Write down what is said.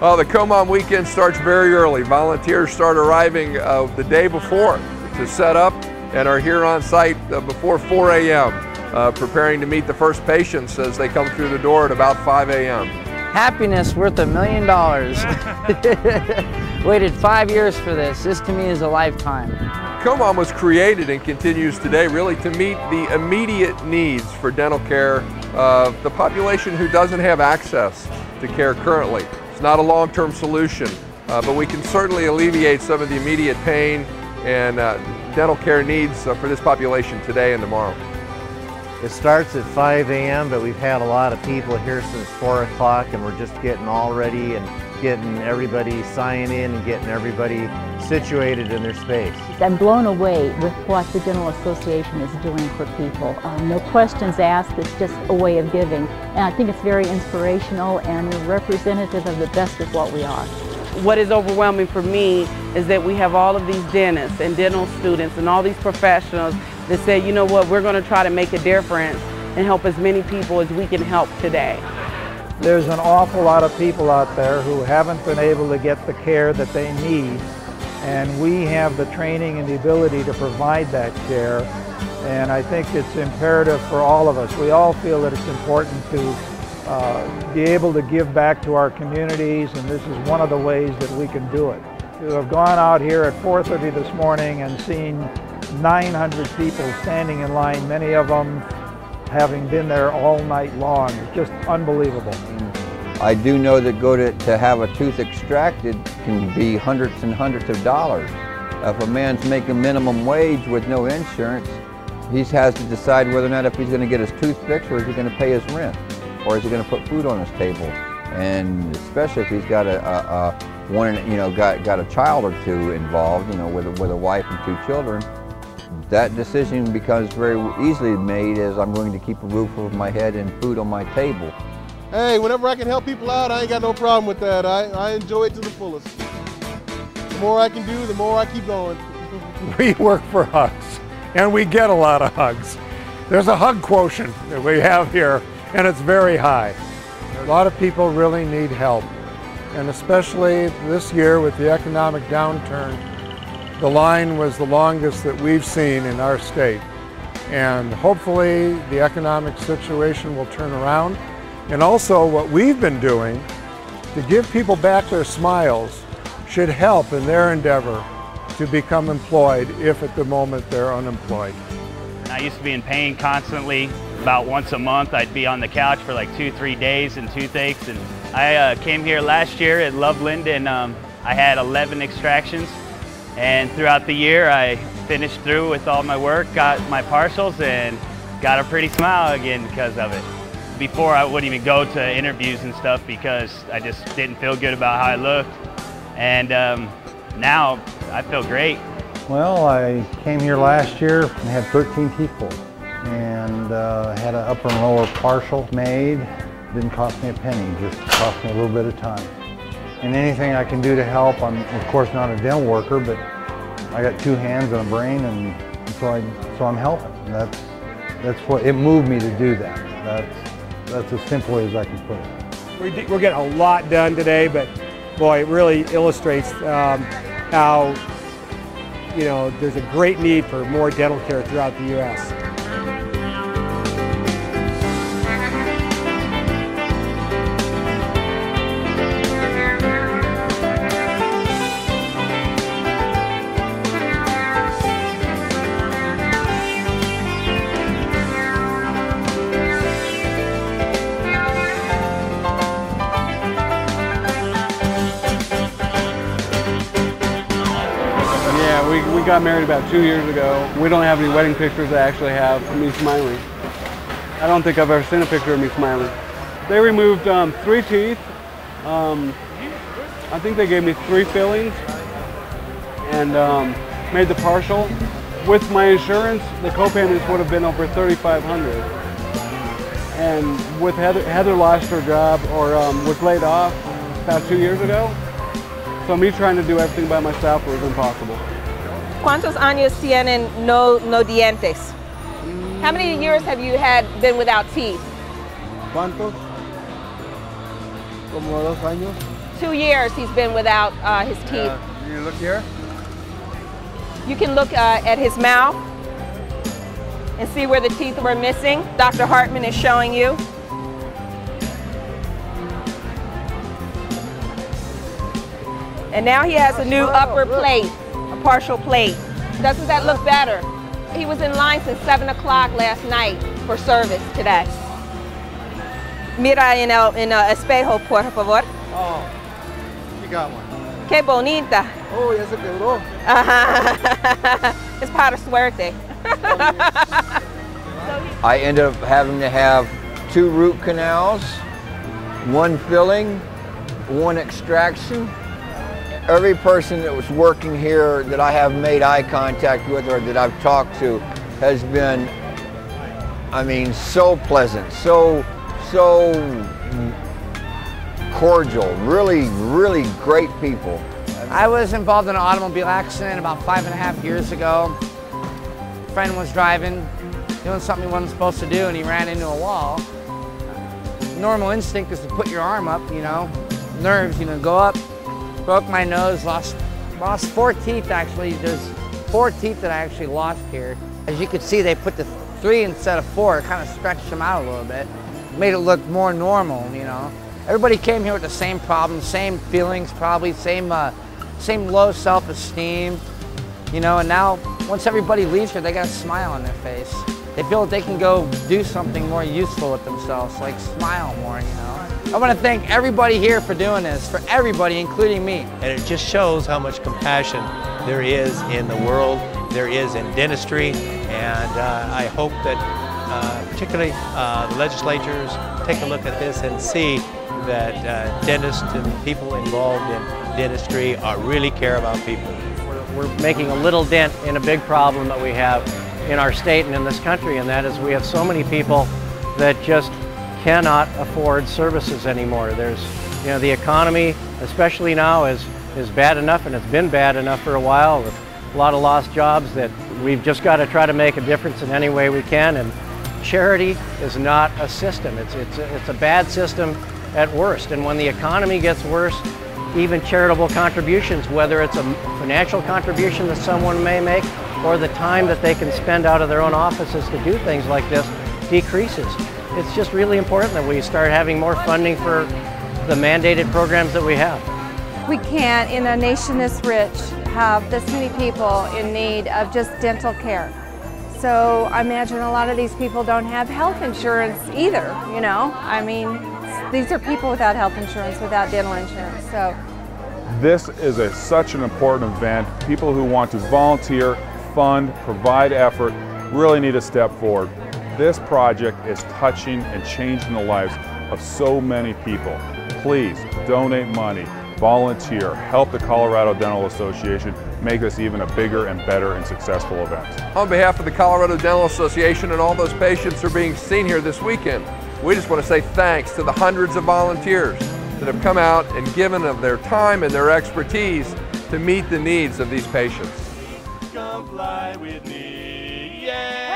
Well, the COMOM weekend starts very early. Volunteers start arriving the day before to set up and are here on site before 4 a.m. Preparing to meet the first patients as they come through the door at about 5 a.m. Happiness worth $1 million. Waited 5 years for this. This to me is a lifetime. COMOM was created and continues today really to meet the immediate needs for dental care of the population who doesn't have access to care currently. It's not a long-term solution, but we can certainly alleviate some of the immediate pain and dental care needs for this population today and tomorrow. It starts at 5 a.m., but we've had a lot of people here since 4 o'clock, and we're just getting all ready and getting everybody signed in and getting everybody situated in their space. I'm blown away with what the Dental Association is doing for people. No questions asked, it's just a way of giving. And I think it's very inspirational and representative of the best of what we are. What is overwhelming for me is that we have all of these dentists and dental students and all these professionals that say, you know what, we're going to try to make a difference and help as many people as we can help today. There's an awful lot of people out there who haven't been able to get the care that they need, and we have the training and the ability to provide that care, and I think it's imperative for all of us. We all feel that it's important to be able to give back to our communities, and this is one of the ways that we can do it. To have gone out here at 4:30 this morning and seen 900 people standing in line, many of them having been there all night long, it's just unbelievable. I do know that to have a tooth extracted can be hundreds and hundreds of dollars. If a man's making minimum wage with no insurance, he has to decide whether or not if he's going to get his tooth fixed or is he going to pay his rent, or is he going to put food on his table. And especially if he's got got a child or two involved, with a wife and 2 children, that decision becomes very easily made as I'm going to keep a roof over my head and food on my table. Hey, whenever I can help people out, I ain't got no problem with that. I enjoy it to the fullest. The more I can do, the more I keep going. We work for hugs, and we get a lot of hugs. There's a hug quotient that we have here, and it's very high. A lot of people really need help, and especially this year with the economic downturn, the line was the longest that we've seen in our state. And hopefully the economic situation will turn around. And also what we've been doing to give people back their smiles should help in their endeavor to become employed if at the moment they're unemployed. I used to be in pain constantly. About once a month I'd be on the couch for like 2-3 days and toothaches. And I came here last year at Loveland, and I had 11 extractions. And throughout the year I finished through with all my work, got my partials, and got a pretty smile again because of it. Before I wouldn't even go to interviews and stuff because I just didn't feel good about how I looked. And now I feel great. Well, I came here last year and had 13 teeth pulled, and had an upper and lower partial made. Didn't cost me a penny, just cost me a little bit of time. And anything I can do to help, I'm of course not a dental worker, but I got 2 hands and a brain, and so I'm helping. That's what it moved me to do that. That's as simply as I can put it. We're getting a lot done today, but boy, it really illustrates how there's a great need for more dental care throughout the U.S. We got married about 2 years ago. We don't have any wedding pictures I actually have of me smiling. I don't think I've ever seen a picture of me smiling. They removed 3 teeth. I think they gave me 3 fillings and made the partial. With my insurance, the co-payments would have been over $3,500. And with Heather lost her job or was laid off about 2 years ago. So me trying to do everything by myself was impossible. ¿Cuántos años tienen no dientes? How many years have you been without teeth? ¿Cuántos? Como 2 años. 2 years he's been without his teeth. You look here? You can look at his mouth and see where the teeth were missing. Dr. Hartman is showing you. And now he has a new upper plate, a partial plate. Doesn't that look better? He was in line since 7 o'clock last night for service today. Mira en el espejo, por favor. Oh, you got one. Qué bonita. Oh, ya se quebró. Es para suerte. I ended up having to have 2 root canals, 1 filling, 1 extraction. Every person that was working here that I have made eye contact with or that I've talked to has been, I mean, so pleasant, so cordial, really great people. I was involved in an automobile accident about 5.5 years ago. A friend was driving, doing something he wasn't supposed to do, and he ran into a wall. Normal instinct is to put your arm up, you know, nerves, you know, go up. Broke my nose, lost 4 teeth actually. There's 4 teeth that I actually lost here. As you can see, they put the 3 instead of 4, kind of stretched them out a little bit. Made it look more normal, you know. Everybody came here with the same problems, same feelings probably, same low self-esteem, you know, and now once everybody leaves here, they got a smile on their face. They feel that they can go do something more useful with themselves, like smile more, you know. I want to thank everybody here for doing this, for everybody, including me. And it just shows how much compassion there is in the world, there is in dentistry, and I hope that particularly the legislatures take a look at this and see that dentists and people involved in dentistry really care about people. We're making a little dent in a big problem that we have in our state and in this country, and that is we have so many people that just cannot afford services anymore. There's, you know, the economy, especially now, is bad enough, and it's been bad enough for a while with a lot of lost jobs that we've just got to try to make a difference in any way we can. And charity is not a system. It's a bad system at worst. And when the economy gets worse, even charitable contributions, whether it's a financial contribution that someone may make or the time that they can spend out of their own offices to do things like this, decreases. It's just really important that we start having more funding for the mandated programs that we have. We can't, in a nation this rich, have this many people in need of just dental care. So I imagine a lot of these people don't have health insurance either, you know. I mean, these are people without health insurance, without dental insurance. So this is such an important event. People who want to volunteer, fund, provide effort really need to step forward. This project is touching and changing the lives of so many people. Please donate money, volunteer, help the Colorado Dental Association make this even a bigger and better and successful event. On behalf of the Colorado Dental Association and all those patients who are being seen here this weekend, we just want to say thanks to the hundreds of volunteers that have come out and given of their time and their expertise to meet the needs of these patients. Come fly with me, yeah.